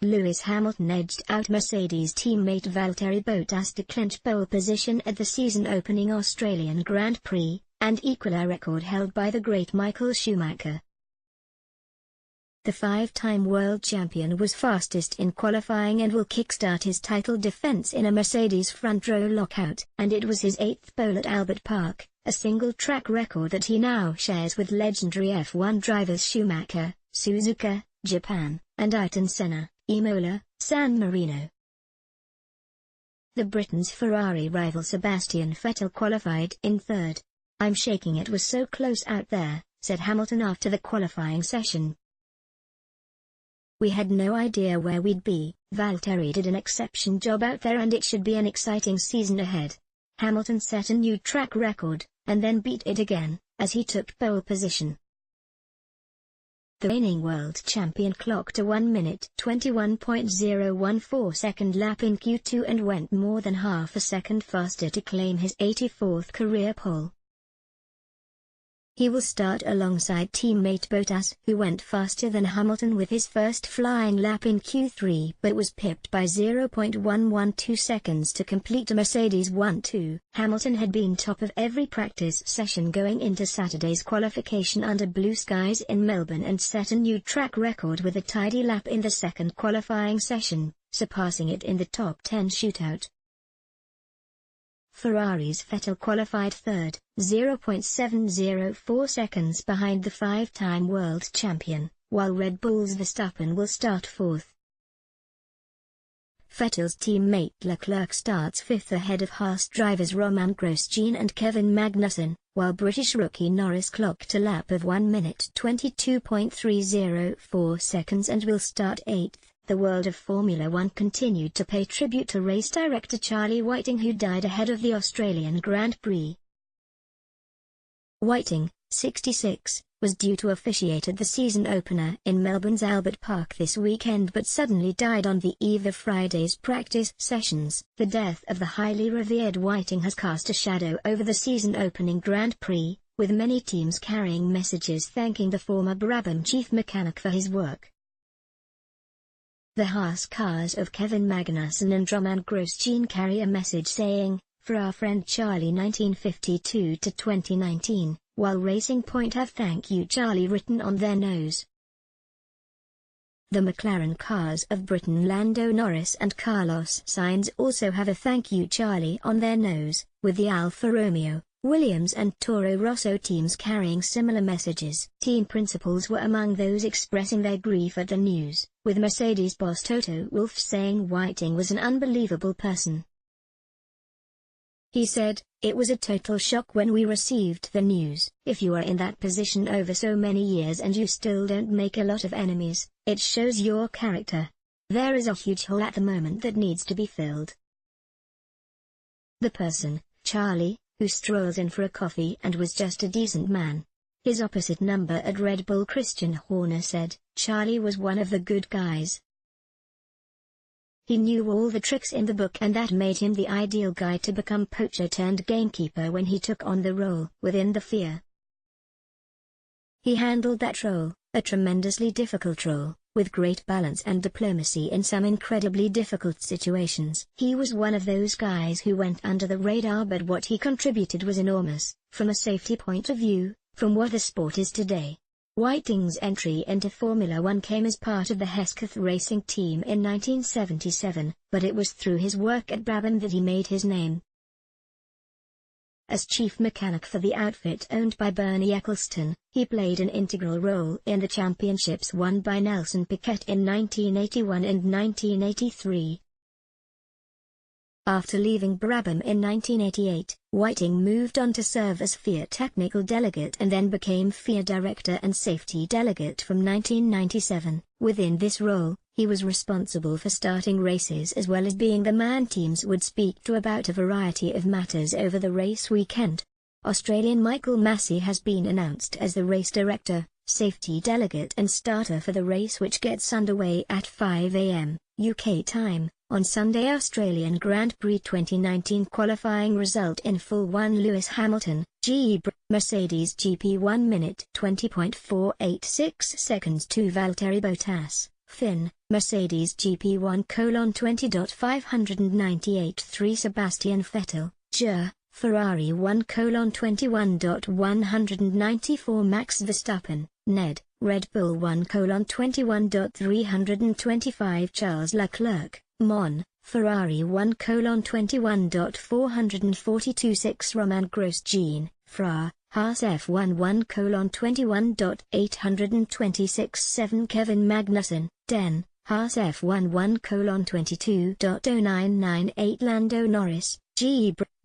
Lewis Hamilton edged out Mercedes teammate Valtteri Bottas to clinch pole position at the season-opening Australian Grand Prix, and equal a record held by the great Michael Schumacher. The five-time world champion was fastest in qualifying and will kickstart his title defense in a Mercedes front-row lockout, and it was his eighth pole at Albert Park, a single-track record that he now shares with legendary F1 drivers Schumacher, Suzuka, Japan, and Ayrton Senna, Imola, San Marino. The Britain's Ferrari rival Sebastian Vettel qualified in third. "I'm shaking, it was so close out there," said Hamilton after the qualifying session. "We had no idea where we'd be. Valtteri did an exceptional job out there and it should be an exciting season ahead." Hamilton set a new track record, and then beat it again, as he took pole position. The reigning world champion clocked a 1 minute 21.014 second lap in Q2 and went more than half a second faster to claim his 84th career pole. He will start alongside teammate Bottas, who went faster than Hamilton with his first flying lap in Q3 but was pipped by 0.112 seconds to complete a Mercedes 1-2. Hamilton had been top of every practice session going into Saturday's qualification under blue skies in Melbourne and set a new track record with a tidy lap in the second qualifying session, surpassing it in the top 10 shootout. Ferrari's Vettel qualified third, 0.704 seconds behind the five-time world champion, while Red Bull's Verstappen will start fourth. Vettel's teammate Leclerc starts fifth ahead of Haas drivers Romain Grosjean and Kevin Magnussen, while British rookie Norris clocked a lap of 1 minute 22.304 seconds and will start eighth. The world of Formula One continued to pay tribute to race director Charlie Whiting, who died ahead of the Australian Grand Prix. Whiting, 66, was due to officiate at the season opener in Melbourne's Albert Park this weekend but suddenly died on the eve of Friday's practice sessions. The death of the highly revered Whiting has cast a shadow over the season-opening Grand Prix, with many teams carrying messages thanking the former Brabham chief mechanic for his work. The Haas cars of Kevin Magnussen and Romain Grosjean carry a message saying, "For our friend Charlie 1952 to 2019, while Racing Point have "Thank you Charlie" written on their nose. The McLaren cars of Britain Lando Norris and Carlos Sainz also have a "Thank you Charlie" on their nose, with the Alfa Romeo, Williams and Toro Rosso teams carrying similar messages. Team principals were among those expressing their grief at the news, with Mercedes boss Toto Wolff saying Whiting was an unbelievable person. He said, "It was a total shock when we received the news. If you are in that position over so many years and you still don't make a lot of enemies, it shows your character. There is a huge hole at the moment that needs to be filled." The person, Charlie, who strolls in for a coffee and was just a decent man. His opposite number at Red Bull Christian Horner said, "Charlie was one of the good guys. He knew all the tricks in the book and that made him the ideal guy to become poacher turned gamekeeper when he took on the role within the FIA. He handled that role, a tremendously difficult role, with great balance and diplomacy in some incredibly difficult situations. He was one of those guys who went under the radar, but what he contributed was enormous, from a safety point of view, from what the sport is today." Whiting's entry into Formula One came as part of the Hesketh racing team in 1977, but it was through his work at Brabham that he made his name. As chief mechanic for the outfit owned by Bernie Eccleston, he played an integral role in the championships won by Nelson Piquet in 1981 and 1983. After leaving Brabham in 1988, Whiting moved on to serve as FIA technical delegate and then became FIA director and safety delegate from 1997. Within this role, he was responsible for starting races as well as being the man teams would speak to about a variety of matters over the race weekend. Australian Michael Massey has been announced as the race director, safety delegate and starter for the race, which gets underway at 5 a.m. UK time, on Sunday. Australian Grand Prix 2019 qualifying result in full: 1 Lewis Hamilton, GE Mercedes GP 1 minute 20.486 seconds, 2 Valtteri Bottas, Finn, Mercedes GP 1:20.598 Sebastian Vettel, Ferrari 1:21.194 Max Verstappen, Ned, Red Bull 1:21.325 Charles Leclerc, Ferrari 1:21.442 Romain Grosjean, Haas F1 1:21.826 Kevin Magnussen, Haas F1 1:22.0998 Lando Norris,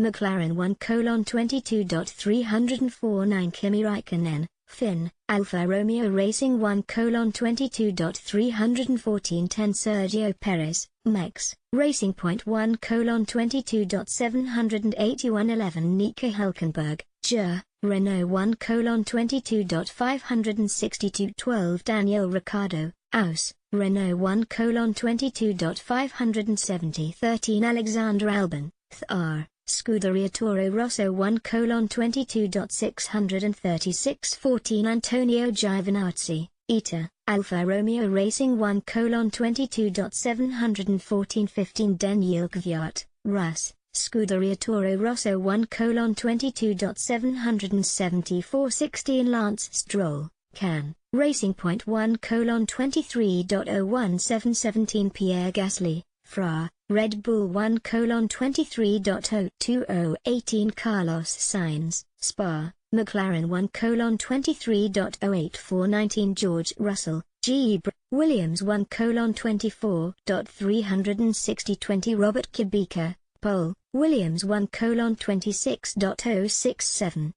McLaren 1:22.349 Kimi Raikkonen, Finn, Alfa Romeo Racing 1:22.314 Sergio Perez, Mex, Racing Point 1:22.781 Nico Hülkenberg, Renault 1:22.562 Daniel Ricciardo, Aus, Renault 1:22.570 Alexander Albon, Scuderia Toro Rosso 1:22.636 Antonio Giovinazzi, Alfa Romeo Racing 1:22.714 Daniil Kvyat, Scuderia Toro Rosso 1:22.774 Lance Stroll, Racing Point 1:23.01717 Pierre Gasly, Red Bull 1:23.02018 Carlos Sainz, McLaren 1:23.08419 George Russell, Williams 1:24.360 Robert Kubica, Williams 1:26.067